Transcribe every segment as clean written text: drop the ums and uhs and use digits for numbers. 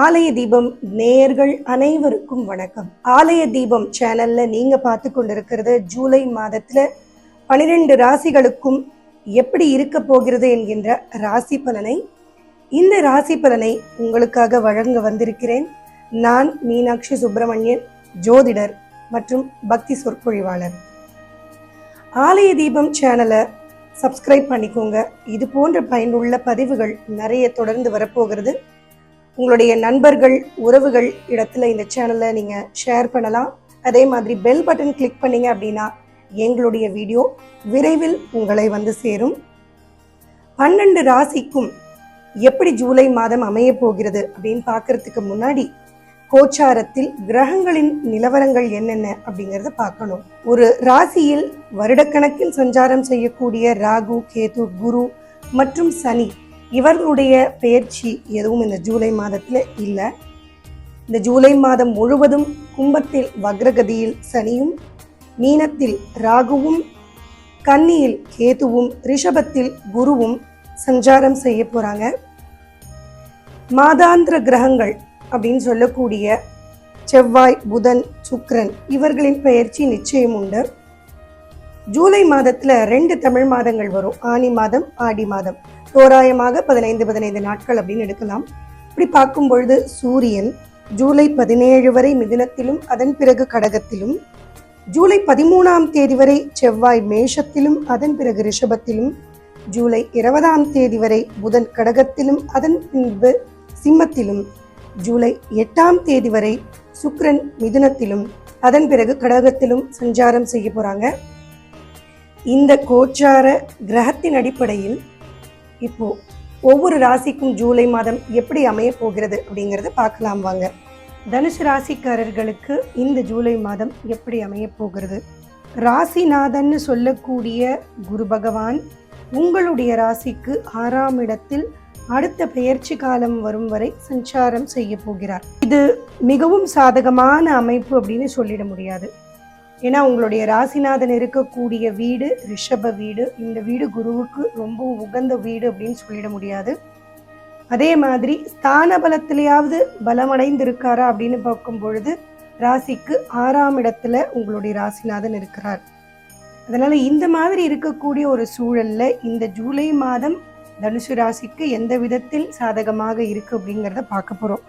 ஆலய தீபம் நேயர்கள் அனைவருக்கும் வணக்கம். ஆலய தீபம் சேனல்ல நீங்க பார்த்து கொண்டிருக்கிறது ஜூலை மாதத்துல 12 ராசிகளுக்கும் எப்படி இருக்க போகிறது என்கின்ற ராசி பலனை. இந்த ராசி பலனை உங்களுக்காக வழங்க வந்திருக்கிறேன். நான் மீனாட்சி சுப்பிரமணியன், ஜோதிடர் மற்றும் பக்தி சொற்பொழிவாளர். ஆலய தீபம் சேனலை சப்ஸ்கிரைப் பண்ணிக்கோங்க. இது போன்ற பயனுள்ள பதிவுகள் நிறைய தொடர்ந்து வரப்போகிறது. உங்களுடைய நண்பர்கள், உறவுகள் இடத்துல இந்த சேனலை நீங்கள் ஷேர் பண்ணலாம். அதே மாதிரி பெல் பட்டன் கிளிக் பண்ணீங்க அப்படின்னா எங்களுடைய வீடியோ விரைவில் உங்களை வந்து சேரும். 12 ராசிக்கும் எப்படி ஜூலை மாதம் அமைய போகிறது அப்படின்னு பார்க்கறதுக்கு முன்னாடி கோச்சாரத்தில் கிரகங்களின் நிலவரங்கள் என்னென்ன அப்படிங்கிறத பார்க்கணும். ஒரு ராசியில் வருடக்கணக்கில் சஞ்சாரம் செய்யக்கூடிய ராகு, கேது, குரு மற்றும் சனி இவர்களுடைய பெயர்ச்சி எதுவும் இந்த ஜூலை மாதத்தில் இல்லை. இந்த ஜூலை மாதம் முழுவதும் கும்பத்தில் வக்ரகதியில் சனியும், மீனத்தில் ராகுவும், கன்னியில் கேதுவும், ரிஷபத்தில் குருவும் சஞ்சாரம் செய்ய போகிறாங்க. மாதாந்திர கிரகங்கள் அப்படின்னு சொல்லக்கூடிய செவ்வாய், புதன், சுக்கிரன் இவர்களின் பெயர்ச்சி நிச்சயம் உண்டு. ஜூலை மாதத்தில் 2 தமிழ் மாதங்கள் வரும். ஆனி மாதம், ஆடி மாதம். தோராயமாக 15 நாட்கள் அப்படின்னு எடுக்கலாம். இப்படி பார்க்கும் பொழுது சூரியன் ஜூலை 17 வரை மிதுனத்திலும் அதன் பிறகு கடகத்திலும், ஜூலை 13ஆம் தேதி வரை செவ்வாய் மேஷத்திலும் அதன் பிறகு ரிஷபத்திலும், ஜூலை 20ஆம் தேதி வரை புதன் கடகத்திலும் அதன் பின்பு சிம்மத்திலும், ஜூலை 8ஆம் தேதி வரை சுக்கிரன் மிதுனத்திலும் அதன் பிறகு கடகத்திலும் சஞ்சாரம் செய்ய போறாங்க. இந்த கோச்சார கிரகத்தின் அடிப்படையில் இப்போ ஒவ்வொரு ராசிக்கும் ஜூலை மாதம் எப்படி அமைய போகிறது அப்படிங்கிறத பார்க்கலாம் வாங்க. தனுசு ராசிக்காரர்களுக்கு இந்த ஜூலை மாதம் எப்படி அமைய போகிறது? ராசிநாதன்னு சொல்லக்கூடிய குரு பகவான் உங்களுடைய ராசிக்கு 6ஆம் இடத்தில் அடுத்த பெயர்ச்சி காலம் வரும் வரை சஞ்சாரம் செய்ய போகிறார். இது மிகவும் சாதகமான அமைப்பு அப்படின்னு சொல்லிட முடியாது. ஏன்னா உங்களுடைய ராசிநாதன் இருக்கக்கூடிய வீடு ரிஷப வீடு. இந்த வீடு குருவுக்கு ரொம்ப உகந்த வீடு அப்படின்னு சொல்லிட முடியாது. அதே மாதிரி ஸ்தான பலத்திலேயாவது பலமடைந்து இருக்காரா அப்படின்னு பார்க்கும் பொழுது ராசிக்கு 6ஆம் இடத்துல உங்களுடைய ராசிநாதன் இருக்கிறார். அதனால இந்த மாதிரி இருக்கக்கூடிய ஒரு சூழல்ல இந்த ஜூலை மாதம் தனுசு ராசிக்கு எந்த விதத்தில் சாதகமாக இருக்கு அப்படிங்கிறத பார்க்க போறோம்.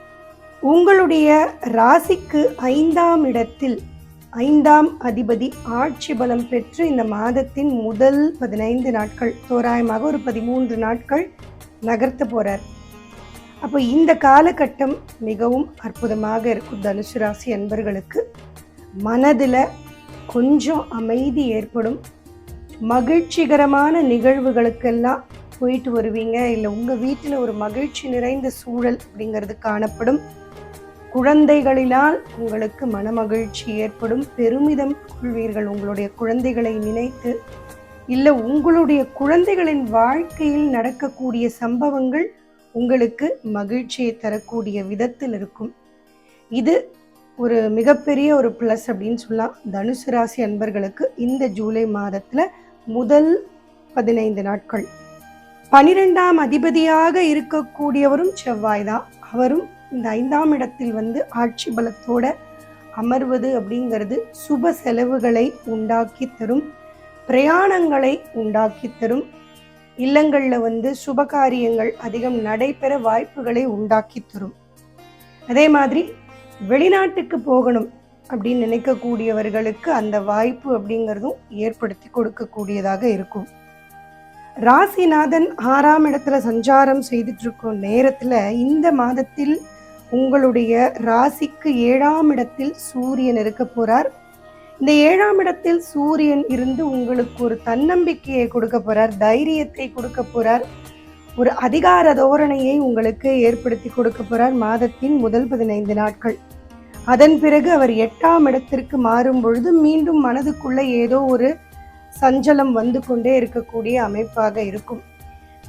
உங்களுடைய ராசிக்கு 5ஆம் இடத்தில் 5ஆம் அதிபதி ஆட்சி பலம் பெற்று இந்த மாதத்தின் முதல் 15 நாட்கள், தோராயமாக ஒரு 13 நாட்கள் நகர்த்த போறார். அப்போ இந்த காலகட்டம் மிகவும் அற்புதமாக இருக்கும். தனுசு ராசி அன்பர்களுக்கு மனதில் கொஞ்சம் அமைதி ஏற்படும். மகிழ்ச்சிகரமான நிகழ்வுகளுக்கெல்லாம் போயிட்டு வருவீங்க. இல்லை உங்கள் வீட்டில் ஒரு மகிழ்ச்சி நிறைந்த சூழல் அப்படிங்கிறது காணப்படும். குழந்தைகளினால் உங்களுக்கு மனமகிழ்ச்சி ஏற்படும். பெருமிதம் கொள்வீர்கள் உங்களுடைய குழந்தைகளை நினைத்து. இல்லை உங்களுடைய குழந்தைகளின் வாழ்க்கையில் நடக்கக்கூடிய சம்பவங்கள் உங்களுக்கு மகிழ்ச்சியை தரக்கூடிய விதத்தில் இருக்கும். இது ஒரு மிகப்பெரிய ஒரு ப்ளஸ் அப்படின்னு சொல்லலாம் தனுசு ராசி அன்பர்களுக்கு. இந்த ஜூலை மாதத்தில் முதல் 15 நாட்கள் 12ஆம் அதிபதியாக இருக்கக்கூடியவரும் செவ்வாய் தான். அவரும் இந்த 5ஆம் இடத்தில் வந்து ஆட்சி பலத்தோட அமர்வது அப்படிங்கிறது சுப செலவுகளை உண்டாக்கி தரும், பிரயாணங்களை உண்டாக்கி தரும். இல்லங்களில் வந்து சுபகாரியங்கள் அதிகம் நடைபெற வாய்ப்புகளை உண்டாக்கி தரும். அதே மாதிரி வெளிநாட்டுக்கு போகணும் அப்படின்னு நினைக்கக்கூடியவர்களுக்கு அந்த வாய்ப்பு அப்படிங்கிறதும் ஏற்படுத்தி கொடுக்கக்கூடியதாக இருக்கும். ராசிநாதன் 6ஆம் இடத்துல சஞ்சாரம் செய்துட்டு இருக்கும் நேரத்தில் இந்த மாதத்தில் உங்களுடைய ராசிக்கு 7ஆம் இடத்தில் சூரியன் இருக்க போறார். இந்த 7ஆம் இடத்தில் சூரியன் இருந்து உங்களுக்கு ஒரு தன்னம்பிக்கையை கொடுக்க போறார், தைரியத்தை கொடுக்க போறார், ஒரு அதிகார தோரணையை உங்களுக்கு ஏற்படுத்தி கொடுக்க போறார் மாதத்தின் முதல் 15 நாட்கள். அதன் பிறகு அவர் 8ஆம் இடத்திற்கு மாறும் பொழுது மீண்டும் மனதுக்குள்ள ஏதோ ஒரு சஞ்சலம் வந்து கொண்டே இருக்கக்கூடிய அமைப்பாக இருக்கும்.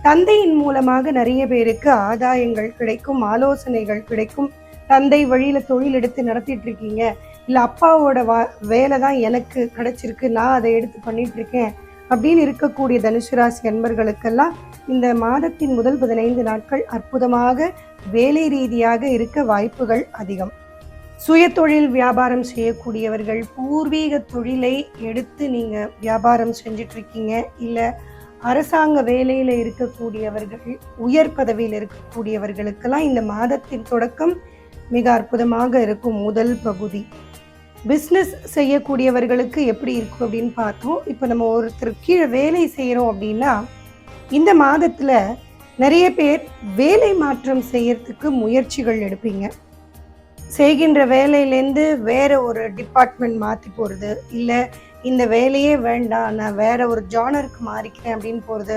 தந்தையின் மூலமாக நிறைய பேருக்கு ஆதாயங்கள் கிடைக்கும், ஆலோசனைகள் கிடைக்கும். தந்தை வழியில தொழில் எடுத்து நடத்திட்டு இருக்கீங்க, இல்லை அப்பாவோட வேலை தான் எனக்கு கிடைச்சிருக்கு, நான் அதை எடுத்து பண்ணிட்டு இருக்கேன் அப்படின்னு இருக்கக்கூடிய தனுசு ராசி அன்பர்களுக்கெல்லாம் இந்த மாதத்தின் முதல் 15 நாட்கள் அற்புதமாக வேலை ரீதியாக இருக்க வாய்ப்புகள் அதிகம். சுயதொழில் வியாபாரம் செய்யக்கூடியவர்கள், பூர்வீக தொழிலை எடுத்து நீங்கள் வியாபாரம் செஞ்சுட்டு இருக்கீங்க, இல்லை அரசாங்க வேலையில் இருக்கக்கூடியவர்கள், உயர் பதவியில் இருக்கக்கூடியவர்களுக்கெல்லாம் இந்த மாதத்தின் தொடக்கம் மிக அற்புதமாக இருக்கும். முதல் பகுதி பிஸ்னஸ் செய்யக்கூடியவர்களுக்கு எப்படி இருக்கும் அப்படின்னு பார்த்தோம். இப்போ நம்ம ஒருத்தர் கீழே வேலை செய்கிறோம் அப்படின்னா இந்த மாதத்தில் நிறைய பேர் வேலை மாற்றம் செய்யறதுக்கு முயற்சிகள் எடுப்பீங்க. செய்கின்ற வேலையிலேருந்து வேற ஒரு டிபார்ட்மெண்ட் மாற்றி போகிறது, இல்லை இந்த வேலையே வேண்டாம் நான் வேற ஒரு ஜானருக்கு மாறிக்கிறேன் அப்படின்னு போகிறது,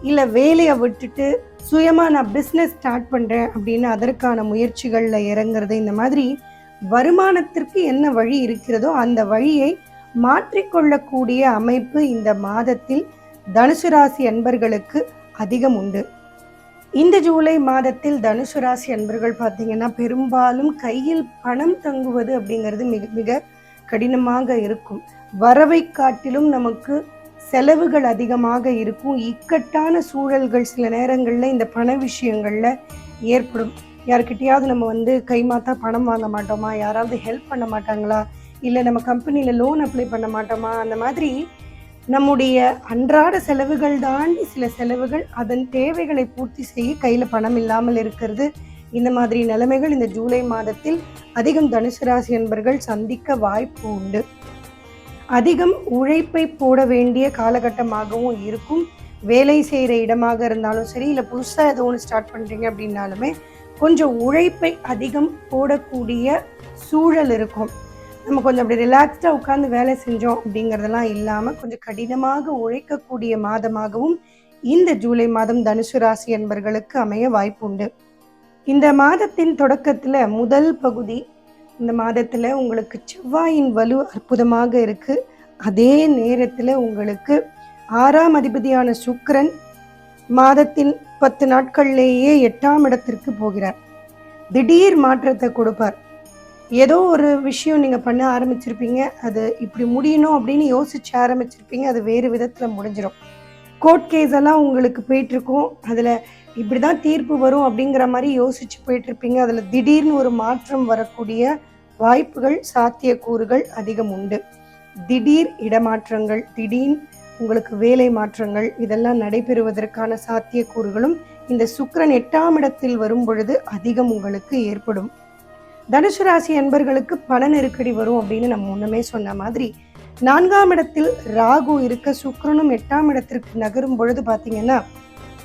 இல்லை வேலையை விட்டுட்டு சுயமாக நான் பிஸ்னஸ் ஸ்டார்ட் பண்ணுறேன் அப்படின்னு அதற்கான முயற்சிகளில் இறங்குறது. இந்த மாதிரி வருமானத்திற்கு என்ன வழி இருக்கிறதோ அந்த வழியை மாற்றிக்கொள்ளக்கூடிய அமைப்பு இந்த மாதத்தில் தனுசு ராசி அன்பர்களுக்கு அதிகம் உண்டு. இந்த ஜூலை மாதத்தில் தனுசு ராசி அன்பர்கள் பார்த்தீங்கன்னா பெரும்பாலும் கையில் பணம் தங்குவது அப்படிங்கிறது மிக மிக கடினமாக இருக்கும். வரவை காட்டிலும் நமக்கு செலவுகள் அதிகமாக இருக்கும். இக்கட்டான சூழல்கள் சில நேரங்களில் இந்த பண விஷயங்களில் ஏற்படும். யார்கிட்டையாவது நம்ம கைமாத்தா பணம் வாங்க மாட்டோமா, யாராவது ஹெல்ப் பண்ண மாட்டாங்களா, இல்லை நம்ம கம்பெனியில் லோன் அப்ளை பண்ண மாட்டோமா, அந்த மாதிரி நம்முடைய அன்றாட செலவுகள் தாண்டி சில செலவுகள் அதன் தேவைகளை பூர்த்தி செய்ய கையில் பணம் இல்லாமல் இருக்கிறது. இந்த மாதிரி நிலைமைகள் இந்த ஜூலை மாதத்தில் அதிகம் தனுசு ராசி என்பர்கள் சந்திக்க வாய்ப்பு உண்டு. அதிகம் உழைப்பை போட வேண்டிய காலகட்டமாகவும் இருக்கும். வேலை செய்கிற இடமாக இருந்தாலும் சரி, இல்லை புதுசாக ஏதோ ஒன்று ஸ்டார்ட் பண்ணுறீங்க அப்படின்னாலுமே கொஞ்சம் உழைப்பை அதிகம் போடக்கூடிய சூழல் இருக்கும். நம்ம கொஞ்சம் அப்படி ரிலாக்ஸ்டாக உட்காந்து வேலை செஞ்சோம் அப்படிங்கிறதெல்லாம் இல்லாமல் கொஞ்சம் கடினமாக உழைக்கக்கூடிய மாதமாகவும் இந்த ஜூலை மாதம் தனுசு ராசி என்பர்களுக்கு அமைய வாய்ப்பு உண்டு. இந்த மாதத்தின் தொடக்கத்தில் முதல் பகுதி, இந்த மாதத்தில் உங்களுக்கு செவ்வாயின் வலு அற்புதமாக இருக்குது. அதே நேரத்தில் உங்களுக்கு 6ஆம் அதிபதியான சுக்கிரன் மாதத்தின் 10 நாட்கள்லேயே 8ஆம் இடத்திற்கு போகிறார். திடீர் மாற்றத்தை கொடுப்பார். ஏதோ ஒரு விஷயம் நீங்கள் பண்ண ஆரம்பிச்சிருப்பீங்க, அது இப்படி முடியணும் அப்படின்னு யோசிச்சு ஆரம்பிச்சிருப்பீங்க, அது வேறு விதத்தில் முடிஞ்சிடும். கோர்ட் கேஸ் எல்லாம் உங்களுக்கு போயிட்டுருக்கும், அதில் இப்படி தான் தீர்ப்பு வரும் அப்படிங்கிற மாதிரி யோசிச்சு போயிட்டுருப்பீங்க. அதில் திடீர்னு ஒரு மாற்றம் வரக்கூடிய வாய்ப்புகள், சாத்தியக்கூறுகள் அதிகம் உண்டு. திடீர் இடமாற்றங்கள், திடீர் உங்களுக்கு வேலை மாற்றங்கள் இதெல்லாம் நடைபெறுவதற்கான சாத்தியக்கூறுகளும் இந்த சுக்கிரன் 8ஆம் இடத்தில் வரும் பொழுது அதிகம் உங்களுக்கு ஏற்படும். தனுசு ராசி அன்பர்களுக்கு பண நெருக்கடி வரும் அப்படின்னு நம்ம முன்னமே சொன்ன மாதிரி 4ஆம் இடத்தில் ராகு இருக்க சுக்கிரனும் 8ஆம் இடத்திற்கு நகரும் பொழுது பார்த்தீங்கன்னா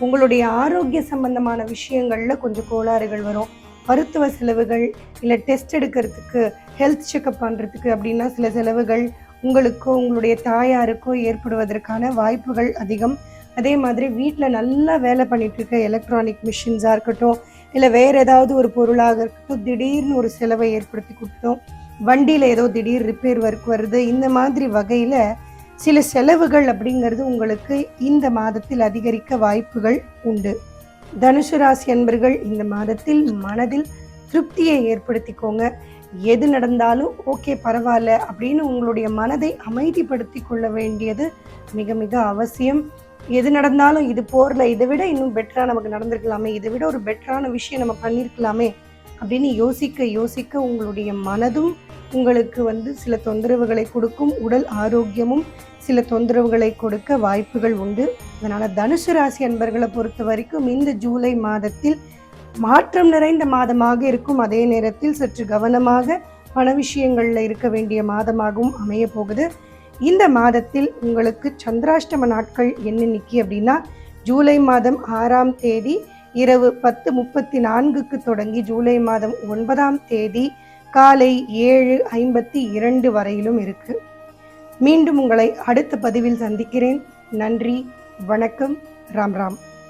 உங்களுடைய ஆரோக்கிய சம்பந்தமான விஷயங்கள்ல கொஞ்சம் கோளாறுகள் வரும். மருத்துவ செலவுகள், இல்லை டெஸ்ட் எடுக்கிறதுக்கு, ஹெல்த் செக்அப் பண்ணுறதுக்கு அப்படின்னா சில செலவுகள் உங்களுக்கோ உங்களுடைய தாயாருக்கோ ஏற்படுவதற்கான வாய்ப்புகள் அதிகம். அதே மாதிரி வீட்டில் நல்லா வேலை பண்ணிட்டு இருக்க எலக்ட்ரானிக் மிஷின்ஸாக இருக்கட்டும், இல்லை வேறு ஏதாவது ஒரு பொருளாக இருக்கட்டும், திடீர்னு ஒரு செலவை ஏற்படுத்தி கொடுத்தோம். வண்டியில் ஏதோ திடீர் ரிப்பேர் ஒர்க் வருது, இந்த மாதிரி வகையில் சில செலவுகள் அப்படிங்கிறது உங்களுக்கு இந்த மாதத்தில் அதிகரிக்க வாய்ப்புகள் உண்டு. தனுசு ராசி அன்பர்கள் இந்த மாதத்தில் மனதில் திருப்தியை ஏற்படுத்திக்கோங்க. எது நடந்தாலும் ஓகே பரவாயில்ல அப்படின்னு உங்களுடைய மனதை அமைதிப்படுத்தி கொள்ள வேண்டியது மிக மிக அவசியம். எது நடந்தாலும் இது போரில் இதை விட இன்னும் பெட்டராக நமக்கு நடந்திருக்கலாமே, இதை விட ஒரு பெட்டரான விஷயம் நம்ம பண்ணியிருக்கலாமே அப்படின்னு யோசிக்க யோசிக்க உங்களுடைய மனதும் உங்களுக்கு சில தொந்தரவுகளை கொடுக்கும். உடல் ஆரோக்கியமும் சில தொந்தரவுகளை கொடுக்க வாய்ப்புகள் உண்டு. அதனால் தனுசு ராசி அன்பர்களை பொறுத்த வரைக்கும் இந்த ஜூலை மாதத்தில் மாற்றம் நிறைந்த மாதமாக இருக்கும். அதே நேரத்தில் சற்று கவனமாக பண விஷயங்களில் இருக்க வேண்டிய மாதமாகவும் அமைய போகுது. இந்த மாதத்தில் உங்களுக்கு சந்திராஷ்டம நாட்கள் என்னன்னைக்கு அப்படின்னா ஜூலை மாதம் 6ஆம் தேதி இரவு 10:34 தொடங்கி ஜூலை மாதம் 9ஆம் தேதி காலை 7:52 வரையிலும் இருக்கு. மீண்டும் உங்களை அடுத்த பதிவில் சந்திக்கிறேன். நன்றி, வணக்கம், ராம் ராம்.